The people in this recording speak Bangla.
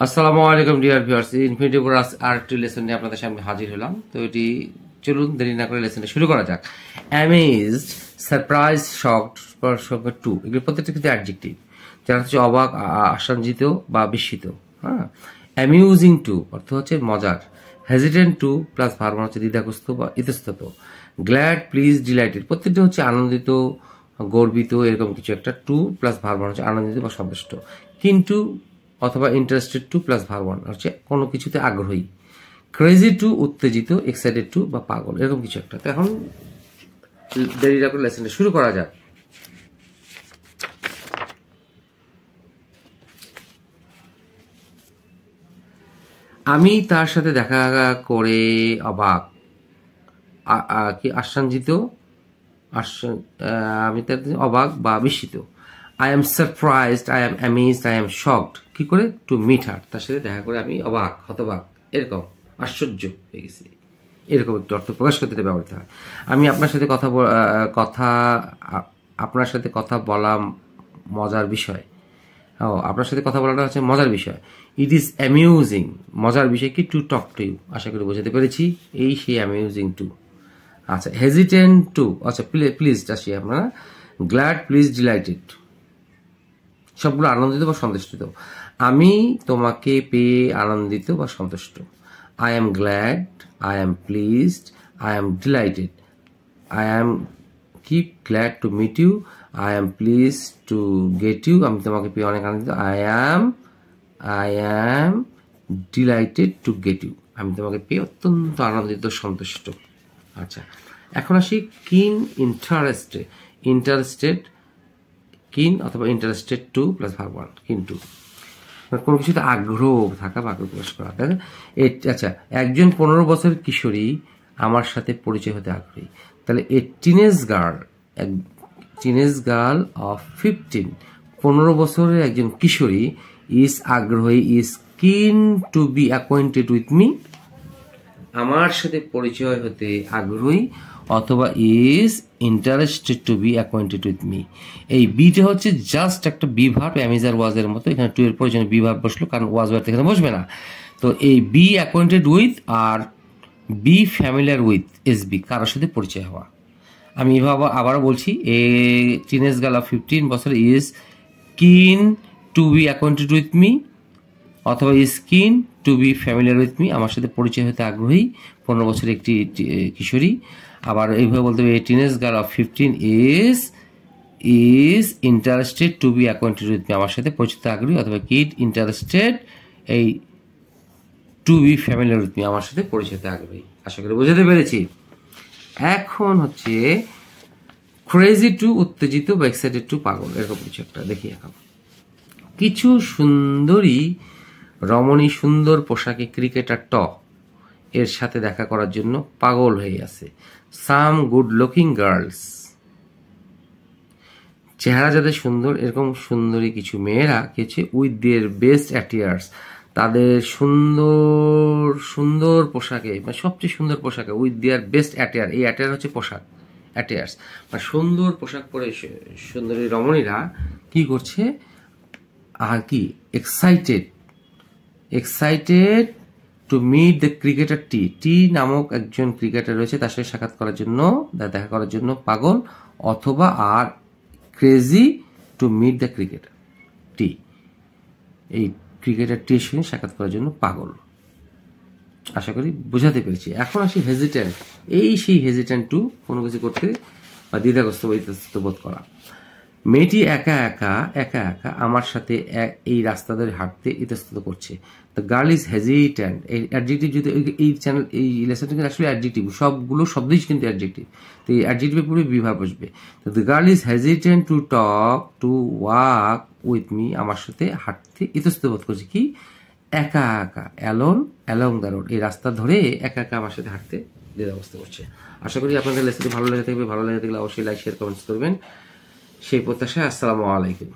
আসসালামু আলাইকুম ডিয়ার ভিউয়ার্স, ইনফিনিটি উপর আরেকটি লেসন নিয়ে আপনাদের সামনে হাজির হলাম। তো এটি চলুন দেরি না করে লেসনটা শুরু করা যাক। অ্যামেজড, সারপ্রাইজ, শকড, সংখ্যা টু, এগুলো প্রত্যেকটা কিন্তু অ্যাডজেক্টিভ, যারা হচ্ছে অবাক, আশ্চর্যিত বা বিস্মিত। হ্যাঁ, অ্যামিউজিং টু অর্থ হচ্ছে মজার, হেজিটেন্ট টু প্লাস ভার্ব হচ্ছে দ্বিধাগ্রস্ত বা ইতস্তত, গ্ল্যাড, প্লিজ, ডিলাইটেড প্রত্যেকটা হচ্ছে আনন্দিত, গর্বিত, এরকম কিছু একটা। টু প্লাস ভার্ব হচ্ছে আনন্দিত বা সন্তুষ্ট। কিন্তু অথবা ইন্টারেস্টেড টু প্লাস ভার্ব হচ্ছে কোনো কিছুতে আগ্রহী। ক্রেজি টু উত্তেজিত, এক্সাইটেড টু বা পাগল, এরকম কিছু একটা। তো এখন দেরি না করে লেসনটা শুরু করা যাক। আমি তার সাথে দেখা করে অবাক, কি আশ্চর্যিত, আমি তার অবাক বা বিস্মিত। I am surprised, I am amazed, I am shocked, কি করে? টু মিট হার, তার সাথে দেখা করে আমি অবাক, হতবাক, এরকম আশ্চর্য হয়ে গেছি, এরকম একটু অর্থ প্রকাশ করতে ব্যবহৃত হয়। আমি আপনার সাথে আপনার সাথে কথা বলা মজার বিষয়। আপনার সাথে কথা বলাটা হচ্ছে মজার বিষয়। ইট ইজ অ্যামিউজিং, মজার বিষয় কি? টু টক টু ইউ, আশা করি বোঝাতে পেরেছি। এই সেই অ্যামিউজিং টু। আচ্ছা, হেজিটেন্ট টু, আচ্ছা প্লিজ আসি আপনারা। গ্ল্যাড, প্লিজ, ডিলাইটেড, সবগুলো আনন্দিত বা সন্তুষ্ট। আমি তোমাকে পেয়ে আনন্দিত বা সন্তুষ্ট। I am glad, I am pleased, I am delighted, I am glad to meet you, I am please to get you, আমি তোমাকে পেয়ে অনেক আনন্দিত। I am delighted to get you, আমি তোমাকে পেয়ে অত্যন্ত আনন্দিত, সন্তুষ্ট। আচ্ছা, এখন আসি কিন ইন্টারেস্টেড, কিন অথবা interested to plus verb one, কিন্তু কোনো কিছুতে আগ্রহ থাকা বা আগ্রহ প্রকাশ করা। আচ্ছা, একজন 15 বছরের কিশোরী আমার সাথে পরিচয় হতে আগ্রহী। তাহলে এ টিনেজ গার্ল অফ 15 বছরের একজন কিশোরী ইজ আগ্রহী, is keen to be acquainted with me, আমার সাথে পরিচয় হতে আগ্রহী, অথবা is interested to be acquainted with me. এই বিটা হচ্ছে জাস্ট একটা বি ভার্ব, অ্যামিজার ওয়াজের মতো। এখানে টু এর প্রয়োজনে বি ভার্ব বসলো, কারণ ওয়াজ ওয়ার্ড এখানে বসবে না। তো এই বি অ্যাকোয়েন্টেড উইথ আর be familiar with S B, কারোর সাথে পরিচয় হওয়া। আমি এভাবে আবারও বলছি, এ টিনেজ গার্ল অফ 15 বছর is keen to be acquainted with me, অথবা is keen to be familiar with me, আমার সাথে পরিচয় হতে আগ্রহী, 15 বছরের একটি কিশোরী। আবার এইভাবে বলতে হবে, teenage girl of 15 is interested to be acquainted with me, আমার সাথে পরিচিত আগ্রহী, অথবা কিড ইন্টারেস্টেড এই to be familiar with me, আমার সাথে পরিচিত আগ্রহী। আশা করি বোঝাতে পেরেছি। এখন হচ্ছে ক্রেজি টু উত্তেজিত বা এক্সাইটেড টু পাগল, এরকম কিছু একটা দেখি। এখন কিছু সুন্দরী রমণী সুন্দর পোশাকে ক্রিকেটার এর সাথে দেখা করার জন্য পাগল হয়ে আছে। সাম গুড লুকিং গার্লস, চেহারা যাদের সুন্দর, এরকম সুন্দরী কিছু মেয়েরা কিছু উইথ দেয়ার বেস্ট অ্যাটিয়ার্স, তাদের সুন্দর সুন্দর পোশাকে, মানে সবচেয়ে সুন্দর পোশাকে, উইথ দেয়ার বেস্ট অ্যাটিয়ার, এই অ্যাটিয়ার হচ্ছে পোশাক, অ্যাটিয়ার্স মানে সুন্দর পোশাক পরে সুন্দরী রমণীরা কি করছে? আর কি excited to meet the cricketer টি নামক একজন ক্রিকেটার রয়েছে, তার সাথে সাক্ষাৎ করার জন্য, দেখা করার জন্য পাগল, অথবা আর crazy to meet the cricketer টি, এই ক্রিকেটার টির সঙ্গে সাক্ষাৎ করার জন্য পাগল। আশা করি বোঝাতে পেরেছি। এখন আসি হেজিটেন্ট, এই সেই হেজিটেন্ট টু কোনো কিছু করতে বা দ্বিধাগ্রস্ত বা ইতস্তত বোধ করা। মেয়েটি একা একা আমার সাথে এই রাস্তা ধরে হাঁটতে ইতস্তত করছে। দ্য গার্ল ইজ হেজিটেন্ট, এই অ্যাডজেক্টিভ যদি এই লেসনটা কিন্তু আসলে অ্যাডজেক্টিভ, সবগুলো শব্দই কিন্তু অ্যাডজেক্টিভ। তো এই অ্যাডজেক্টিভের পুরো বিভাগ বসবে। তো the girl is hesitant to walk with me, আমার সাথে হাঁটতে ইতস্তত বোধ করছে। কি? একা অ্যালং দ্য রোড, এই রাস্তা ধরে একা আমার সাথে হাঁটতে দ্বিধাগ্রস্ত করছে। আশা করি আপনাদের লেসনটি ভালো লেগে থাকবে। ভালো লেগে থাকলে অবশ্যই লাইক, শেয়ার, কমেন্টস করবেন। সেই প্রত্যাশায় আসসালামু আলাইকুম।